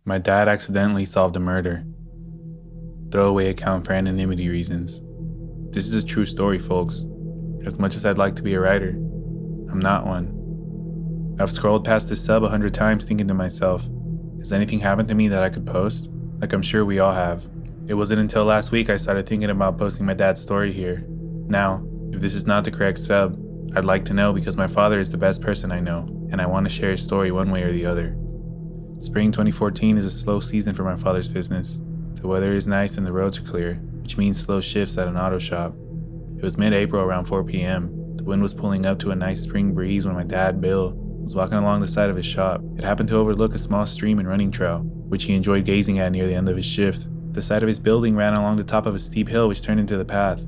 My dad accidentally solved a murder. Throwaway account for anonymity reasons. This is a true story, folks. As much as I'd like to be a writer, I'm not one. I've scrolled past this sub 100 times thinking to myself, has anything happened to me that I could post? Like I'm sure we all have. It wasn't until last week I started thinking about posting my dad's story here. Now, if this is not the correct sub, I'd like to know because my father is the best person I know, and I want to share his story one way or the other. Spring 2014 is a slow season for my father's business. The weather is nice and the roads are clear, which means slow shifts at an auto shop. It was mid-April around 4 p.m. The wind was pulling up to a nice spring breeze when my dad, Bill, was walking along the side of his shop. It happened to overlook a small stream and running trail, which he enjoyed gazing at near the end of his shift. The side of his building ran along the top of a steep hill which turned into the path.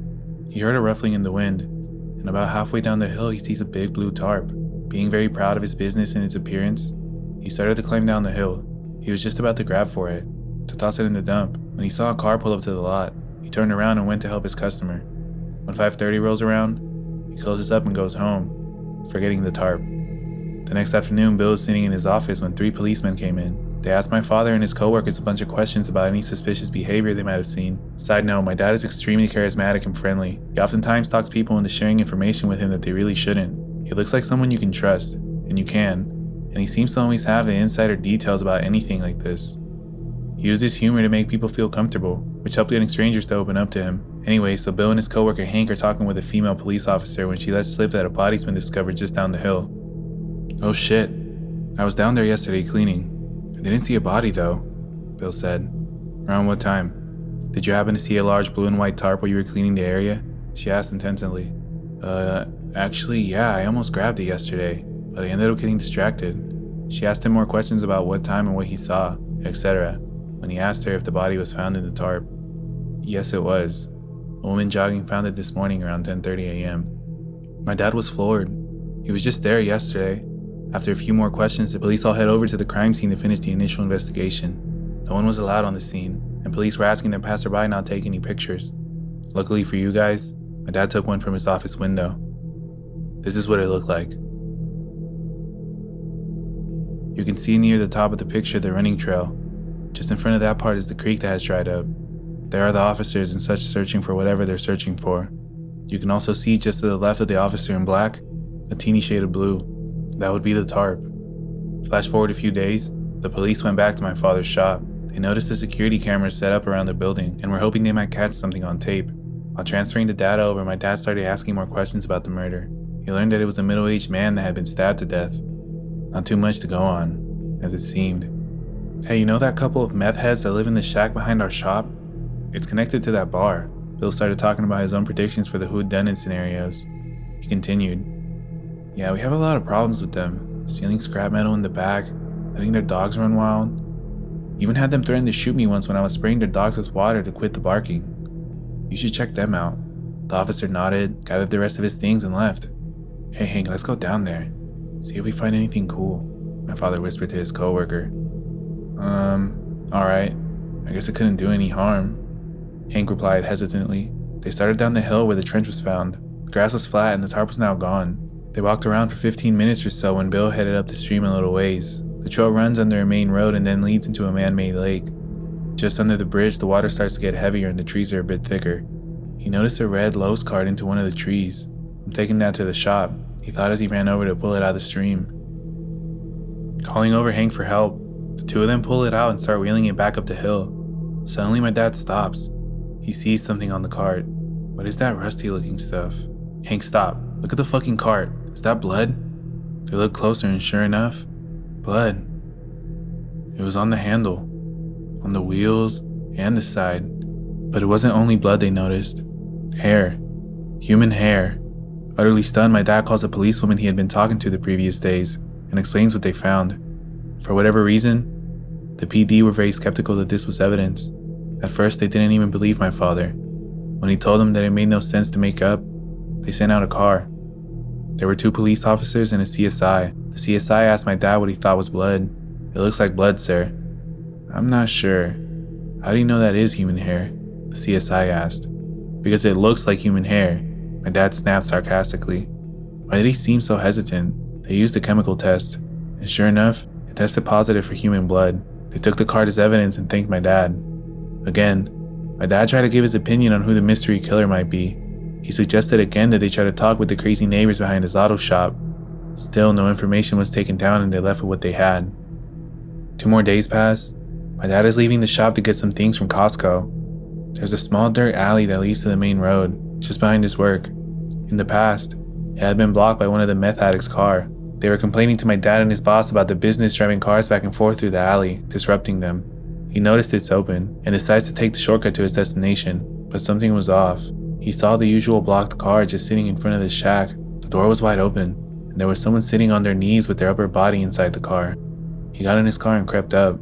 He heard a ruffling in the wind, and about halfway down the hill he sees a big blue tarp. Being very proud of his business and its appearance, he started to climb down the hill. He was just about to grab for it, to toss it in the dump, when he saw a car pull up to the lot. He turned around and went to help his customer. When 5:30 rolls around, he closes up and goes home, forgetting the tarp. The next afternoon, Bill was sitting in his office when 3 policemen came in. They asked my father and his coworkers a bunch of questions about any suspicious behavior they might have seen. Side note, my dad is extremely charismatic and friendly. He oftentimes talks people into sharing information with him that they really shouldn't. He looks like someone you can trust, and you can, and he seems to always have the insider details about anything like this. He used his humor to make people feel comfortable, which helped getting strangers to open up to him. Anyway, so Bill and his coworker Hank are talking with a female police officer when she lets slip that a body's been discovered just down the hill. "Oh shit, I was down there yesterday cleaning. I didn't see a body though," Bill said. "Around what time? Did you happen to see a large blue and white tarp while you were cleaning the area?" she asked intensely. Actually, yeah, I almost grabbed it yesterday, but I ended up getting distracted." She asked him more questions about what time and what he saw, etc. When he asked her if the body was found in the tarp. Yes, it was. A woman jogging found it this morning around 10:30 a.m. My dad was floored. He was just there yesterday. After a few more questions, the police all head over to the crime scene to finish the initial investigation. No one was allowed on the scene, and police were asking the passerby not take any pictures. Luckily for you guys, my dad took one from his office window. This is what it looked like. You can see near the top of the picture the running trail. Just in front of that part is the creek that has dried up. There are the officers and such searching for whatever they're searching for. You can also see just to the left of the officer in black, a teeny shade of blue. That would be the tarp. Flash forward a few days, the police went back to my father's shop. They noticed the security cameras set up around the building and were hoping they might catch something on tape. While transferring the data over, my dad started asking more questions about the murder. He learned that it was a middle-aged man that had been stabbed to death. Not too much to go on, as it seemed. "Hey, you know that couple of meth heads that live in the shack behind our shop? It's connected to that bar." Bill started talking about his own predictions for the whodunit scenarios. He continued, "Yeah, we have a lot of problems with them. Stealing scrap metal in the back, letting their dogs run wild. Even had them threaten to shoot me once when I was spraying their dogs with water to quit the barking. You should check them out." The officer nodded, gathered the rest of his things, and left. "Hey Hank, let's go down there. See if we find anything cool," my father whispered to his coworker. Alright. I guess it couldn't do any harm," Hank replied hesitantly. They started down the hill where the trench was found. The grass was flat and the tarp was now gone. They walked around for 15 minutes or so when Bill headed up the stream a little ways. The trail runs under a main road and then leads into a man-made lake. Just under the bridge, the water starts to get heavier and the trees are a bit thicker. He noticed a red Lowe's cart into one of the trees. "I'm taking that to the shop," he thought as he ran over to pull it out of the stream. Calling over Hank for help, the two of them pull it out and start wheeling it back up the hill. Suddenly my dad stops. He sees something on the cart. "What is that rusty looking stuff?" "Hank, stop. Look at the fucking cart. Is that blood?" They look closer and sure enough, blood. It was on the handle, on the wheels, and the side. But it wasn't only blood they noticed. Hair. Human hair. Utterly stunned, my dad calls a policewoman he had been talking to the previous days and explains what they found. For whatever reason, the PD were very skeptical that this was evidence. At first, they didn't even believe my father. When he told them that it made no sense to make up, they sent out a car. There were 2 police officers and a CSI. The CSI asked my dad what he thought was blood. "It looks like blood, sir." "I'm not sure. How do you know that is human hair?" the CSI asked. "Because it looks like human hair," my dad snapped sarcastically. Why did he seem so hesitant? They used a chemical test, and sure enough, it tested positive for human blood. They took the card as evidence and thanked my dad. Again, my dad tried to give his opinion on who the mystery killer might be. He suggested again that they try to talk with the crazy neighbors behind his auto shop. Still, no information was taken down and they left with what they had. 2 more days pass. My dad is leaving the shop to get some things from Costco. There's a small dirt alley that leads to the main road, just behind his work. In the past, it had been blocked by one of the meth addicts' car. They were complaining to my dad and his boss about the business driving cars back and forth through the alley, disrupting them. He noticed it's open and decides to take the shortcut to his destination, but something was off. He saw the usual blocked car just sitting in front of the shack. The door was wide open, and there was someone sitting on their knees with their upper body inside the car. He got in his car and crept up,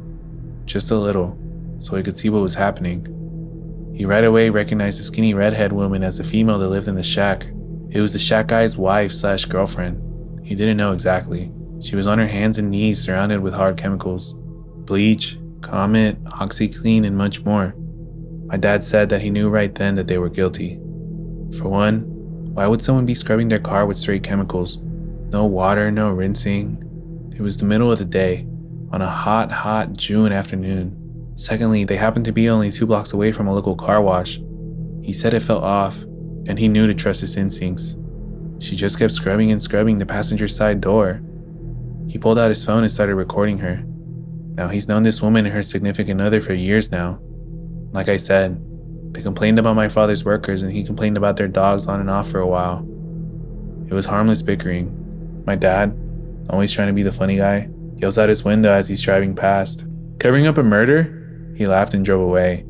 just a little, so he could see what was happening. He right away recognized the skinny redhead woman as the female that lived in the shack. It was the shack guy's wife/girlfriend. He didn't know exactly. She was on her hands and knees surrounded with hard chemicals. Bleach, Comet, OxyClean, and much more. My dad said that he knew right then that they were guilty. For one, why would someone be scrubbing their car with straight chemicals? No water, no rinsing. It was the middle of the day, on a hot June afternoon. Secondly, they happened to be only 2 blocks away from a local car wash. He said it felt off, and he knew to trust his instincts. She just kept scrubbing and scrubbing the passenger side door. He pulled out his phone and started recording her. Now he's known this woman and her significant other for years now. Like I said, they complained about my father's workers and he complained about their dogs on and off for a while. It was harmless bickering. My dad, always trying to be the funny guy, yells out his window as he's driving past. "Covering up a murder?" He laughed and drove away.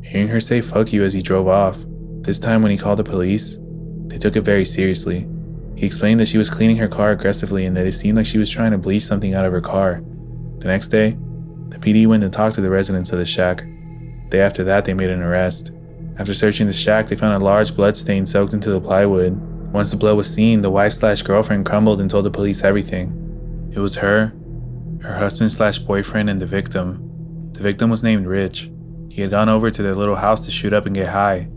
Hearing her say "fuck you" as he drove off, this time when he called the police, they took it very seriously. He explained that she was cleaning her car aggressively and that it seemed like she was trying to bleach something out of her car. The next day, the PD went and talked to the residents of the shack. The day after that, they made an arrest. After searching the shack, they found a large blood stain soaked into the plywood. Once the blood was seen, the wife/girlfriend crumbled and told the police everything. It was her husband/boyfriend, and the victim. The victim was named Rich. He had gone over to their little house to shoot up and get high.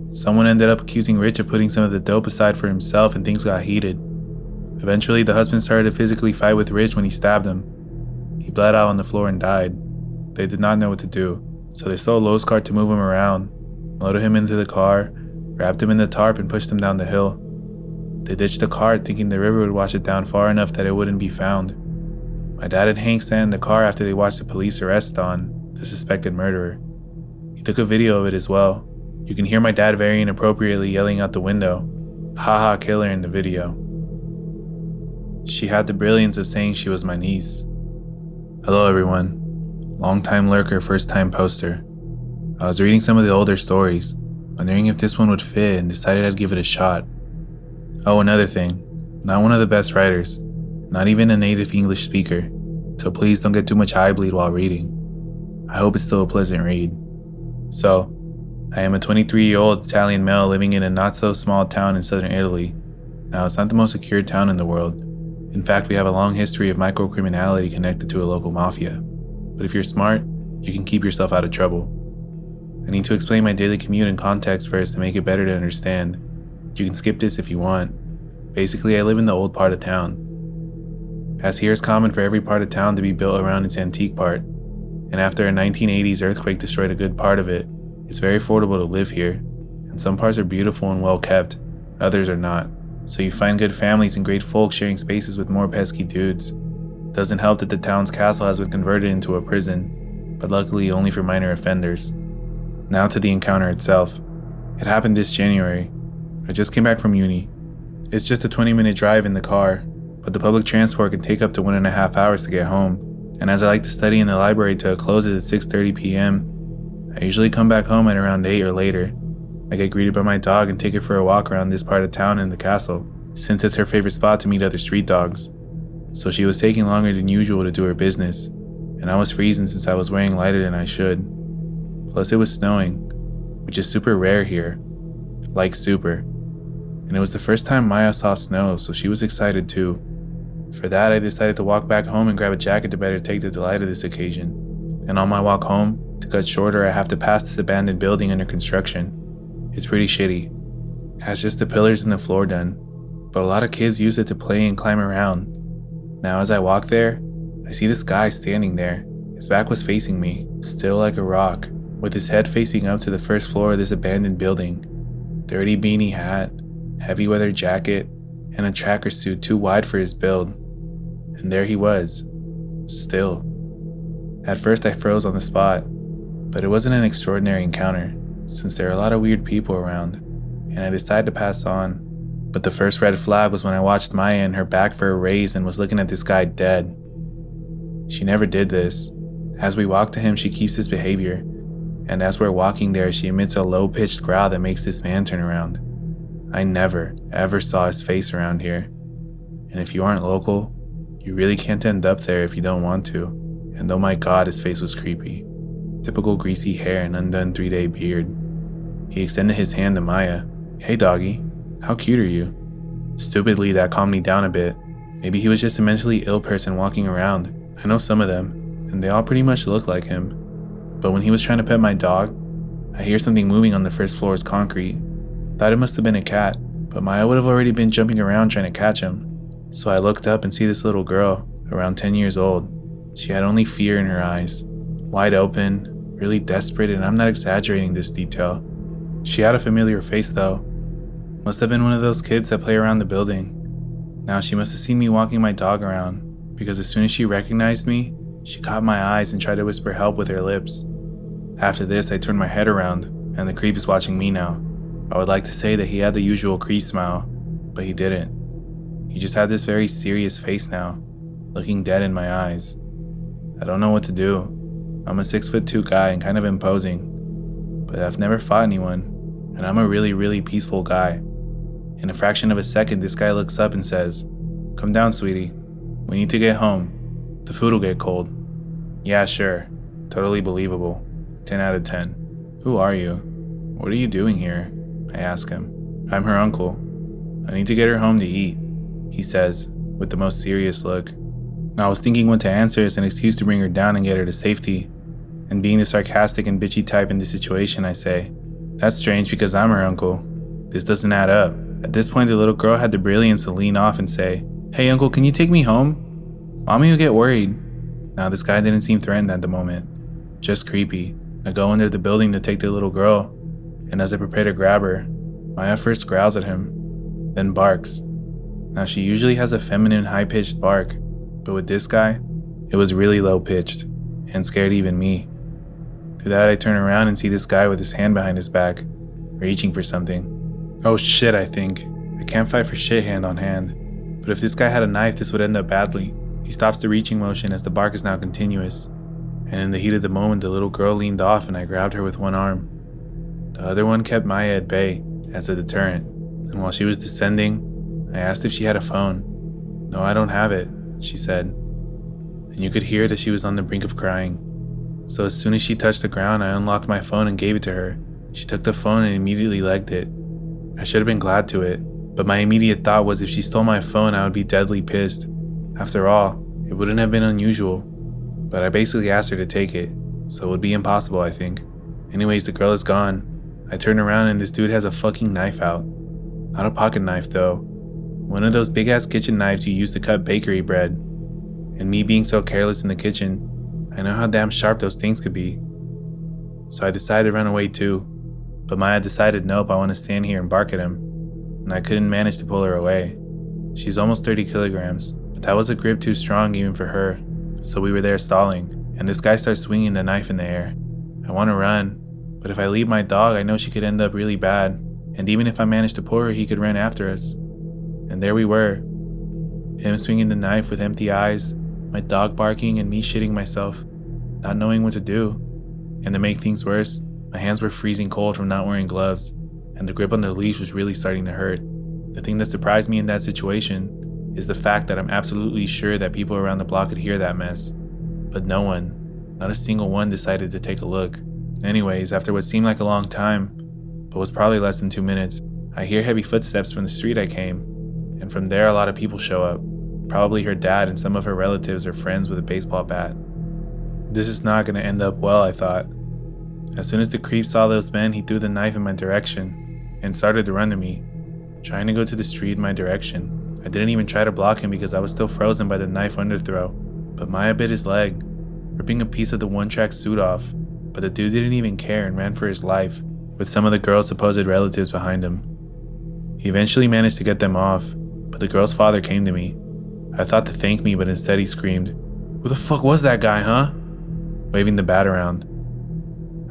Someone ended up accusing Rich of putting some of the dope aside for himself and things got heated. Eventually, the husband started to physically fight with Rich when he stabbed him. He bled out on the floor and died. They did not know what to do, so they stole Lowe's cart to move him around, loaded him into the car, wrapped him in the tarp and pushed him down the hill. They ditched the cart thinking the river would wash it down far enough that it wouldn't be found. My dad and Hank stand in the car after they watched the police arrest on the suspected murderer. He took a video of it as well. You can hear my dad very inappropriately yelling out the window, "Haha, killer," in the video. She had the brilliance of saying she was my niece. Hello everyone. Long-time lurker, first-time poster. I was reading some of the older stories, wondering if this one would fit and decided I'd give it a shot. Oh, another thing, not one of the best writers, not even a native English speaker, so please don't get too much eye bleed while reading. I hope it's still a pleasant read. So, I am a 23-year-old Italian male living in a not-so-small town in southern Italy. Now, it's not the most secure town in the world. In fact, we have a long history of microcriminality connected to a local mafia. But if you're smart, you can keep yourself out of trouble. I need to explain my daily commute in context first to make it better to understand. You can skip this if you want. Basically, I live in the old part of town. As here is common for every part of town to be built around its antique part. And after a 1980s earthquake destroyed a good part of it, it's very affordable to live here. And some parts are beautiful and well kept, others are not. So you find good families and great folk sharing spaces with more pesky dudes. Doesn't help that the town's castle has been converted into a prison, but luckily only for minor offenders. Now to the encounter itself. It happened this January. I just came back from uni. It's just a 20-minute drive in the car, but the public transport can take up to 1.5 hours to get home. And as I like to study in the library till it closes at 6:30 p.m., I usually come back home at around 8 or later. I get greeted by my dog and take her for a walk around this part of town and the castle, since it's her favorite spot to meet other street dogs. So she was taking longer than usual to do her business, and I was freezing since I was wearing lighter than I should. Plus it was snowing, which is super rare here. Like super. And it was the first time Maya saw snow, so she was excited too. For that, I decided to walk back home and grab a jacket to better take the delight of this occasion. And on my walk home, to cut shorter, I have to pass this abandoned building under construction. It's pretty shitty. It has just the pillars and the floor done, but a lot of kids use it to play and climb around. Now as I walk there, I see this guy standing there, His back was facing me, still like a rock, with his head facing up to the first floor of this abandoned building. Dirty beanie hat, heavy weather jacket, and a tracker suit too wide for his build. And there he was, still. At first I froze on the spot, but it wasn't an extraordinary encounter, since there are a lot of weird people around, and I decided to pass on. But the first red flag was when I watched Maya and her back fur raised and was looking at this guy dead. She never did this. As we walk to him, she keeps his behavior, and as we're walking there, she emits a low-pitched growl that makes this man turn around. I never, ever saw his face around here, and if you aren't local, you really can't end up there if you don't want to, and oh my god, his face was creepy. Typical greasy hair and undone 3-day beard. He extended his hand to Maya. "Hey doggy, how cute are you?" Stupidly, that calmed me down a bit. Maybe he was just a mentally ill person walking around. I know some of them, and they all pretty much look like him. But when he was trying to pet my dog, I hear something moving on the first floor's concrete. Thought it must have been a cat, but Maya would have already been jumping around trying to catch him. So I looked up and see this little girl, around 10 years old. She had only fear in her eyes, wide open, really desperate, and I'm not exaggerating this detail. She had a familiar face though. Must have been one of those kids that play around the building. Now she must have seen me walking my dog around, because as soon as she recognized me, she caught my eyes and tried to whisper help with her lips. After this, I turned my head around, and the creep is watching me now. I would like to say that he had the usual creep smile, but he didn't. He just had this very serious face now, looking dead in my eyes. I don't know what to do. I'm a 6'2" guy and kind of imposing, but I've never fought anyone, and I'm a really peaceful guy. In a fraction of a second, this guy looks up and says, "Come down, sweetie. We need to get home. The food will get cold." Yeah, sure. Totally believable. 10 out of 10. "Who are you? What are you doing here?" I ask him. "I'm her uncle. I need to get her home to eat," he says, with the most serious look. I was thinking what to answer as an excuse to bring her down and get her to safety. And being the sarcastic and bitchy type in this situation, I say, "That's strange because I'm her uncle. This doesn't add up." At this point, the little girl had the brilliance to lean off and say, "Hey uncle, can you take me home? Mommy will get worried." Now this guy didn't seem threatened at the moment, just creepy. I go into the building to take the little girl, and as I prepare to grab her, Maya first growls at him, then barks. Now she usually has a feminine high-pitched bark, but with this guy, it was really low-pitched, and scared even me. To that I turn around and see this guy with his hand behind his back, reaching for something. Oh shit, I think. I can't fight for shit hand on hand. But if this guy had a knife, this would end up badly. He stops the reaching motion as the bark is now continuous. And in the heat of the moment, the little girl leaned off and I grabbed her with one arm. The other one kept Maya at bay as a deterrent. And while she was descending, I asked if she had a phone. "No, I don't have it," she said. And you could hear that she was on the brink of crying. So as soon as she touched the ground, I unlocked my phone and gave it to her. She took the phone and immediately legged it. I should have been glad to it, but my immediate thought was if she stole my phone, I would be deadly pissed. After all, it wouldn't have been unusual, but I basically asked her to take it, so it would be impossible, I think. Anyways, the girl is gone. I turn around and this dude has a fucking knife out. Not a pocket knife though. One of those big ass kitchen knives you use to cut bakery bread. And me being so careless in the kitchen, I know how damn sharp those things could be. So I decided to run away too. But Maya decided nope, I want to stand here and bark at him. And I couldn't manage to pull her away. She's almost 30 kilograms, but that was a grip too strong even for her. So we were there stalling, and this guy starts swinging the knife in the air. I want to run, but if I leave my dog, I know she could end up really bad. And even if I managed to pull her, he could run after us. And there we were. Him swinging the knife with empty eyes, my dog barking, and me shitting myself, not knowing what to do. And to make things worse, my hands were freezing cold from not wearing gloves, and the grip on the leash was really starting to hurt. The thing that surprised me in that situation is the fact that I'm absolutely sure that people around the block could hear that mess. But no one, not a single one, decided to take a look. Anyways, after what seemed like a long time, but was probably less than 2 minutes, I hear heavy footsteps from the street I came, and from there a lot of people show up. Probably her dad and some of her relatives or friends with a baseball bat. This is not going to end up well, I thought. As soon as the creep saw those men, he threw the knife in my direction and started to run to me, trying to go to the street in my direction. I didn't even try to block him because I was still frozen by the knife underthrow, but Maya bit his leg. ripping a piece of the one-track suit off, but the dude didn't even care and ran for his life, with some of the girl's supposed relatives behind him. He eventually managed to get them off, but the girl's father came to me. I thought to thank me, but instead he screamed, "Who the fuck was that guy, huh?" waving the bat around.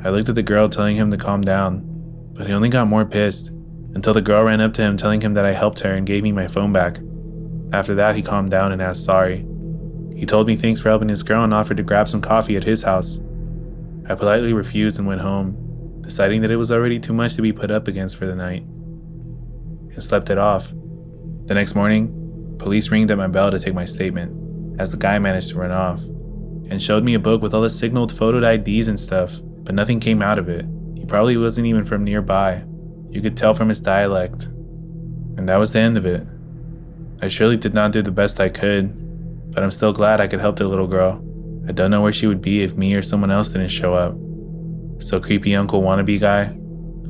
I looked at the girl telling him to calm down, but he only got more pissed, until the girl ran up to him telling him that I helped her and gave me my phone back. After that, he calmed down and asked sorry. He told me thanks for helping his girl and offered to grab some coffee at his house. I politely refused and went home, deciding that it was already too much to be put up against for the night, and slept it off. The next morning, police ringed at my bell to take my statement, as the guy managed to run off, and showed me a book with all the signaled photoed IDs and stuff, but nothing came out of it. He probably wasn't even from nearby. You could tell from his dialect. And that was the end of it. I surely did not do the best I could, but I'm still glad I could help the little girl. I don't know where she would be if me or someone else didn't show up. So creepy uncle wannabe guy,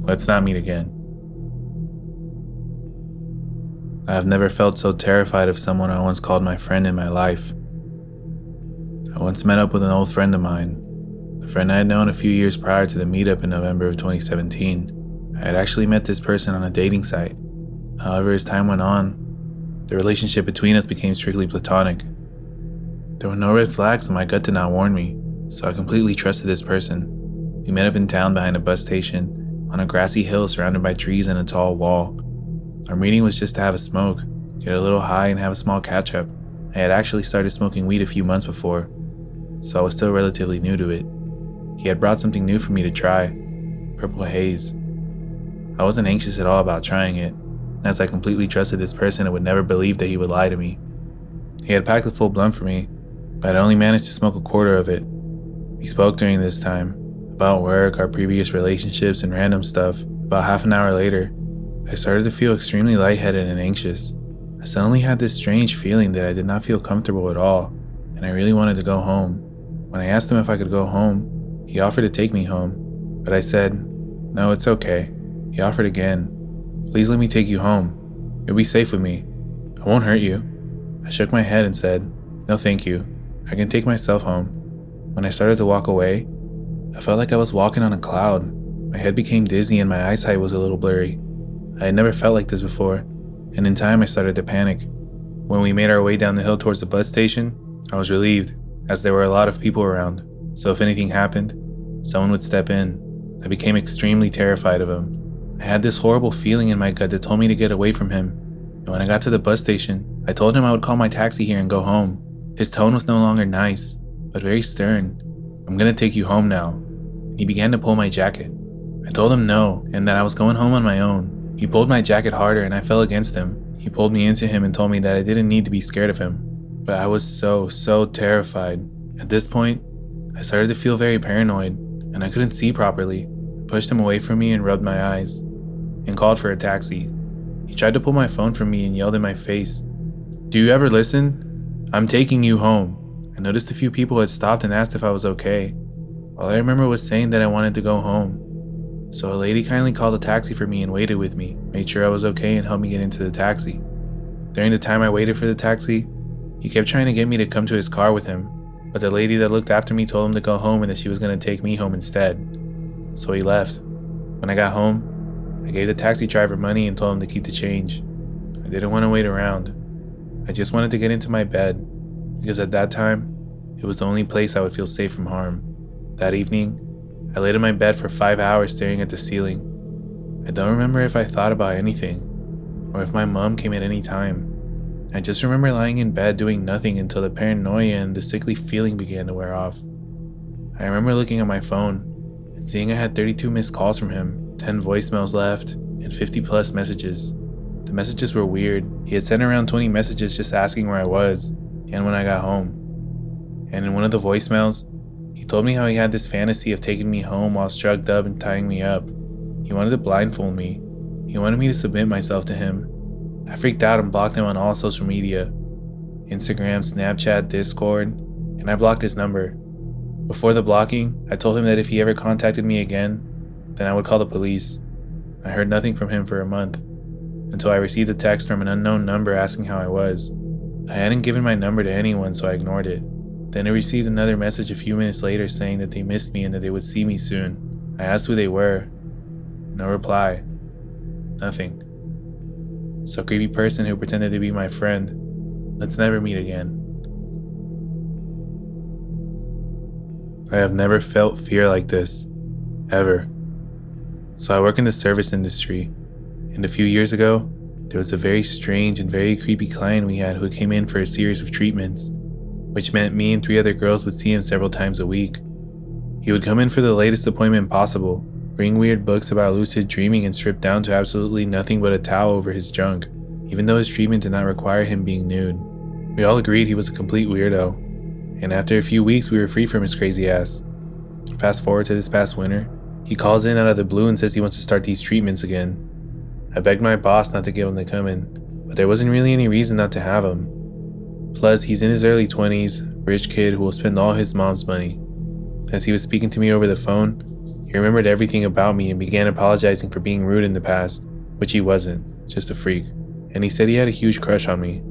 let's not meet again. I have never felt so terrified of someone I once called my friend in my life. I once met up with an old friend of mine, a friend I had known a few years prior to the meetup in November of 2017. I had actually met this person on a dating site. However, as time went on, the relationship between us became strictly platonic. There were no red flags and my gut did not warn me, so I completely trusted this person. We met up in town behind a bus station, on a grassy hill surrounded by trees and a tall wall. Our meeting was just to have a smoke, get a little high and have a small catch-up. I had actually started smoking weed a few months before, so I was still relatively new to it. He had brought something new for me to try, purple haze. I wasn't anxious at all about trying it, as I completely trusted this person and would never believe that he would lie to me. He had packed a full blunt for me, but I only managed to smoke a quarter of it. We spoke during this time, about work, our previous relationships, and random stuff. About half an hour later, I started to feel extremely lightheaded and anxious. I suddenly had this strange feeling that I did not feel comfortable at all, and I really wanted to go home. When I asked him if I could go home, he offered to take me home, but I said, "No, it's okay." He offered again, "Please let me take you home. You'll be safe with me. I won't hurt you." I shook my head and said, "No thank you. I can take myself home." When I started to walk away, I felt like I was walking on a cloud. My head became dizzy and my eyesight was a little blurry. I had never felt like this before, and in time I started to panic. When we made our way down the hill towards the bus station, I was relieved, as there were a lot of people around, so if anything happened, someone would step in. I became extremely terrified of him. I had this horrible feeling in my gut that told me to get away from him, and when I got to the bus station, I told him I would call my taxi here and go home. His tone was no longer nice, but very stern. "I'm gonna take you home now." He began to pull my jacket. I told him no, and that I was going home on my own. He pulled my jacket harder and I fell against him. He pulled me into him and told me that I didn't need to be scared of him. But I was so terrified. At this point, I started to feel very paranoid, and I couldn't see properly. I pushed him away from me and rubbed my eyes, and called for a taxi. He tried to pull my phone from me and yelled in my face, "Do you ever listen? I'm taking you home." I noticed a few people had stopped and asked if I was okay. All I remember was saying that I wanted to go home. So a lady kindly called a taxi for me and waited with me, made sure I was okay and helped me get into the taxi. During the time I waited for the taxi, he kept trying to get me to come to his car with him, but the lady that looked after me told him to go home and that she was going to take me home instead. So he left. When I got home, I gave the taxi driver money and told him to keep the change. I didn't want to wait around. I just wanted to get into my bed, because at that time, it was the only place I would feel safe from harm. That evening, I laid in my bed for 5 hours staring at the ceiling. I don't remember if I thought about anything, or if my mom came at any time. I just remember lying in bed doing nothing until the paranoia and the sickly feeling began to wear off. I remember looking at my phone and seeing I had 32 missed calls from him, 10 voicemails left, and 50 plus messages. The messages were weird. He had sent around 20 messages just asking where I was and when I got home. And in one of the voicemails, he told me how he had this fantasy of taking me home while drugged up and tying me up. He wanted to blindfold me. He wanted me to submit myself to him. I freaked out and blocked him on all social media, Instagram, Snapchat, Discord, and I blocked his number. Before the blocking, I told him that if he ever contacted me again, then I would call the police. I heard nothing from him for a month, until I received a text from an unknown number asking how I was. I hadn't given my number to anyone, so I ignored it. Then I received another message a few minutes later saying that they missed me and that they would see me soon. I asked who they were. No reply. Nothing. So creepy person who pretended to be my friend. Let's never meet again. I have never felt fear like this. Ever. So I work in the service industry, and a few years ago, there was a very strange and very creepy client we had who came in for a series of treatments, which meant me and 3 other girls would see him several times a week. He would come in for the latest appointment possible, bring weird books about lucid dreaming, and strip down to absolutely nothing but a towel over his junk, even though his treatment did not require him being nude. We all agreed he was a complete weirdo, and after a few weeks we were free from his crazy ass. Fast forward to this past winter, he calls in out of the blue and says he wants to start these treatments again. I begged my boss not to get him to come in, but there wasn't really any reason not to have him. Plus, he's in his early 20s, rich kid who will spend all his mom's money. As he was speaking to me over the phone, he remembered everything about me and began apologizing for being rude in the past, which he wasn't, just a freak. And he said he had a huge crush on me.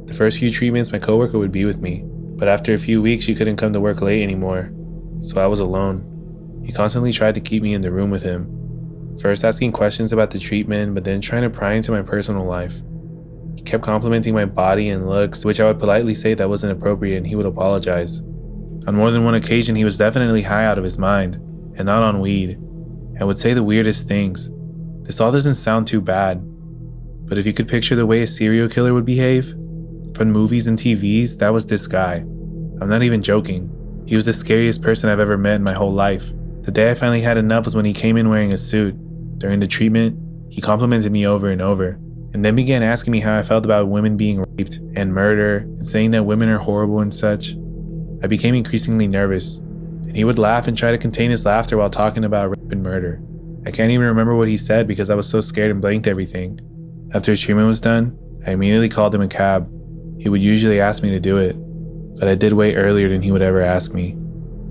The first few treatments my coworker would be with me, but after a few weeks she couldn't come to work late anymore, so I was alone. He constantly tried to keep me in the room with him, first asking questions about the treatment, but then trying to pry into my personal life. He kept complimenting my body and looks, to which I would politely say that wasn't appropriate, and he would apologize. On more than one occasion, he was definitely high out of his mind, and not on weed, and would say the weirdest things. This all doesn't sound too bad, but if you could picture the way a serial killer would behave, from movies and TVs, that was this guy. I'm not even joking. He was the scariest person I've ever met in my whole life. The day I finally had enough was when he came in wearing a suit. During the treatment, he complimented me over and over, and then began asking me how I felt about women being raped and murder, and saying that women are horrible and such. I became increasingly nervous, and he would laugh and try to contain his laughter while talking about rape and murder. I can't even remember what he said because I was so scared and blanked everything. After his treatment was done, I immediately called him a cab. He would usually ask me to do it, but I did way earlier than he would ever ask me.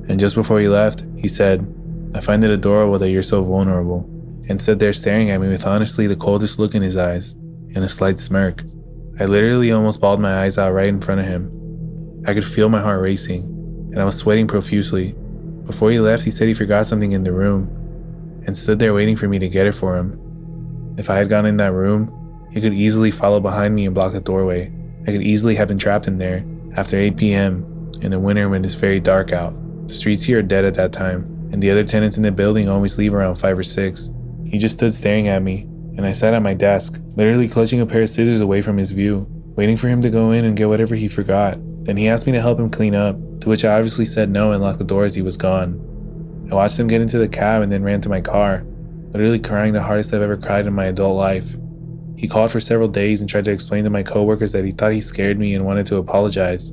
And just before he left, he said, "I find it adorable that you're so vulnerable," and stood there staring at me with honestly the coldest look in his eyes, and a slight smirk. I literally almost bawled my eyes out right in front of him. I could feel my heart racing, and I was sweating profusely. Before he left, he said he forgot something in the room, and stood there waiting for me to get it for him. If I had gone in that room, he could easily follow behind me and block the doorway. I could easily have been trapped in there after 8 p.m. in the winter when it's very dark out. The streets here are dead at that time, and the other tenants in the building always leave around 5 or 6. He just stood staring at me, and I sat at my desk, literally clutching a pair of scissors away from his view, waiting for him to go in and get whatever he forgot. Then he asked me to help him clean up, to which I obviously said no and locked the door as he was gone. I watched him get into the cab and then ran to my car, literally crying the hardest I've ever cried in my adult life. He called for several days and tried to explain to my coworkers that he thought he scared me and wanted to apologize.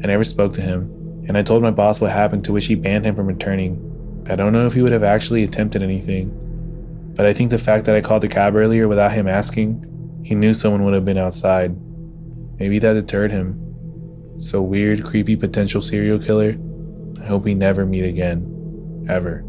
I never spoke to him, and I told my boss what happened, to which he banned him from returning. I don't know if he would have actually attempted anything, but I think the fact that I called the cab earlier without him asking, he knew someone would have been outside. Maybe that deterred him. So weird, creepy potential serial killer, I hope we never meet again. Ever.